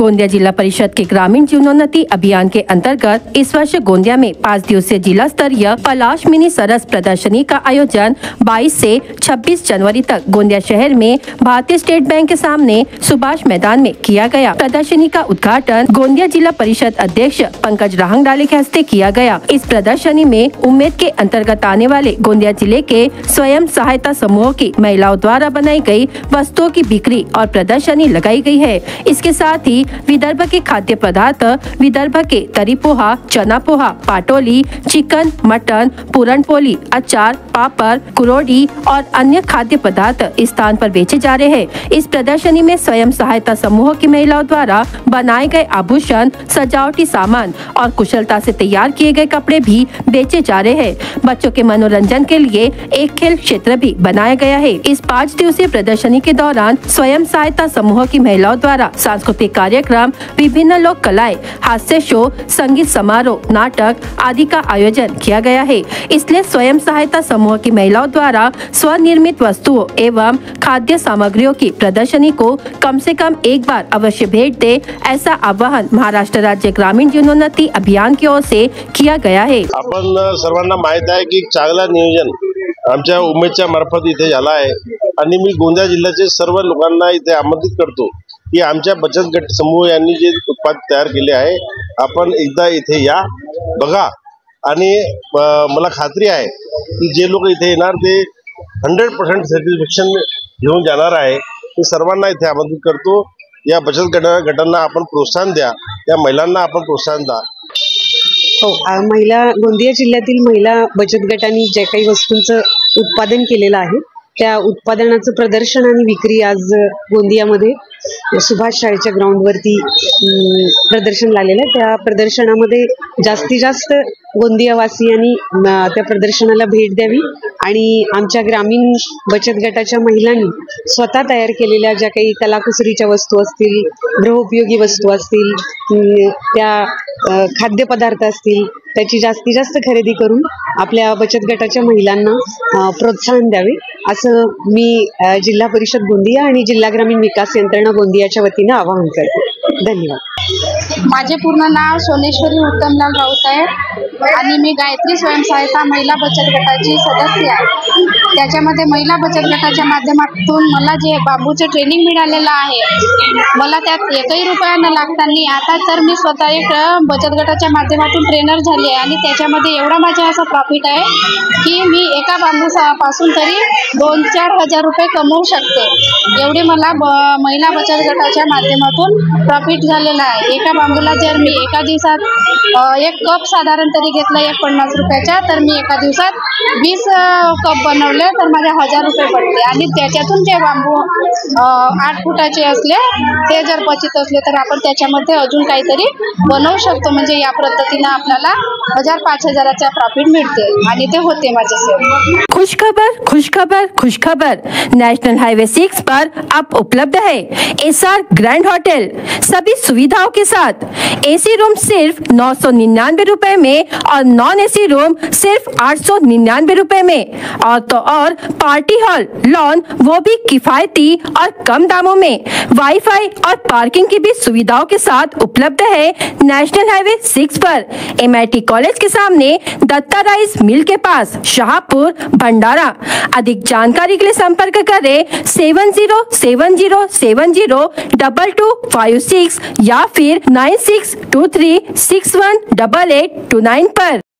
गोंदिया जिला परिषद के ग्रामीण जीवनोन्नति अभियान के अंतर्गत इस वर्ष गोंदिया में 5 दिवसीय जिला स्तरीय पलाश मिनी सरस प्रदर्शनी का आयोजन 22 से 26 जनवरी तक गोंदिया शहर में भारतीय स्टेट बैंक के सामने सुभाष मैदान में किया गया। प्रदर्शनी का उद्घाटन गोंदिया जिला परिषद अध्यक्ष पंकज राहंगडाले के हस्ते किया गया। इस प्रदर्शनी में उम्मीद के अंतर्गत आने वाले गोंदिया जिले के स्वयं सहायता समूहों की महिलाओं द्वारा बनाई गई वस्तुओं की बिक्री और प्रदर्शनी लगाई गई है। इसके साथ ही विदर्भ के खाद्य पदार्थ, विदर्भ के तरी पोहा, चना पोहा, पाटोली, चिकन, मटन, पूरनपोली, अचार, पापड़, कुरोड़ी और अन्य खाद्य पदार्थ इस स्थान पर बेचे जा रहे हैं। इस प्रदर्शनी में स्वयं सहायता समूहों की महिलाओं द्वारा बनाए गए आभूषण, सजावटी सामान और कुशलता से तैयार किए गए कपड़े भी बेचे जा रहे हैं। बच्चों के मनोरंजन के लिए एक खेल क्षेत्र भी बनाया गया है। इस 5 दिवसीय प्रदर्शनी के दौरान स्वयं सहायता समूहों की महिलाओं द्वारा सांस्कृतिक कार्यक्रम, विभिन्न लोक कलाएं, हास्य शो, संगीत समारोह, नाटक आदि का आयोजन किया गया है। इसलिए स्वयं सहायता समूह की महिलाओं द्वारा स्वनिर्मित वस्तुओं एवं खाद्य सामग्रियों की प्रदर्शनी को कम से कम एक बार अवश्य भेंट दे, ऐसा आवाहन महाराष्ट्र राज्य ग्रामीण जीवनोन्नति अभियान की ओर से किया गया है। आपण सर्वांना माहित आहे की चांगला नियोजन आमच्या उमेदच्या मार्फत इथे झाला आहे आणि मी गोंदिया जिल्ह्याचे सर्व लोकांना इथे आमंत्रित करतो की आमच्या बचत गट समूह यांनी जे उत्पाद तयार केले आहे आपण एकदा इथे या, बघा आणि मला खात्री आहे की जे लोक इथे येणार ते 100% सॅटिस्फॅक्शन घेऊन जाणार आहे। मी सर्वांना इथे आमंत्रित करतो, या बचत गटांना आपण प्रोत्साहन द्या, या महिलांना आपण प्रोत्साहन द्या। महिला गोंदिया जिल्ह्यातील महिला बचत गटांनी जे काही वस्तूंचं उत्पादन केलेलं आहे त्या उत्पादनाचं प्रदर्शन आणि विक्री आज गोंदियामध्ये सुभाष शाळेच्या ग्राउंडवरती प्रदर्शन लागलेलं आहे। त्या प्रदर्शनामध्ये जास्तीत जास्त गोंदियावासियांनी त्या प्रदर्शनाला भेट द्यावी आणि आमच्या ग्रामीण बचत गटाच्या महिलांनी स्वतः तयार केलेल्या ज्या काही कलाकुसरीच्या वस्तू असतील, गृहोपयोगी वस्तू असतील, त्या खाद्यपदार्थ असतील, त्याची जास्तीत जास्त खरेदी करून आपल्या बचत गटाच्या महिलांना प्रोत्साहन द्यावे असं मी जिल्हा परिषद गोंदिया आणि जिल्हा ग्रामीण विकास यंत्रणा गोंदियाच्या वतीने आवाहन करते। धन्यवाद। माझे पूर्ण नाव सोनेश्वरी उत्तमलाल राऊत आहे आणि मी गायत्री स्वयंसहायता महिला बचत गटाची सदस्य आहे। त्याच्यामध्ये महिला बचत गटाच्या माध्यमातून मला जे बांबूचे ट्रेनिंग मिळालेलं आहे, मला त्यात एकही रुपया न लागताना आता तर मी स्वतः एक बचत गटाच्या माध्यमातून ट्रेनर झाली आहे आणि त्याच्यामध्ये एवढा माझा असा प्रॉफिट आहे की मी एका बांबूपासून तरी 2-4 हजार रुपये कमवू शकते। एवढी मला महिला बचत गटाच्या माध्यमातून प्रॉफिट झालेला आहे। एका बांबूला जर मी एका दिवसात एक कप साधारण तरी घेतला 50 रुपयाचा, तर मी एका दिवसात 20 कप बनवले तर माझे 1000 रुपये पडले आणि त्याच्यातून जे बांबू 8 फुटाचे असले ते जर बचत असले तर आपण त्याच्यामध्ये अजून काहीतरी बनवू शकतो। म्हणजे या पद्धतीने आपल्याला 1000-5000चा प्रॉफिट मिळते आणि ते होते माझ्यासोबत। खुशखबर, खुशखबर, खुशखबर। नेशनल हाईवे 6 पर अब उपलब्ध है एसआर ग्रैंड होटल सभी सुविधाओं के साथ। एसी रूम सिर्फ 999 रुपए में और नॉन एसी रूम सिर्फ 899 रुपए में, और तो और पार्टी हॉल, लॉन वो भी किफायती और कम दामों में। वाईफाई और पार्किंग की भी सुविधाओं के साथ उपलब्ध है नेशनल हाईवे 6 पर, MIT कॉलेज के सामने, दत्ता राइस मिल के पास, शाहपुर, भंडारा। अधिक जानकारी के लिए संपर्क करें 7070702256 या फिर 9623618829 पर।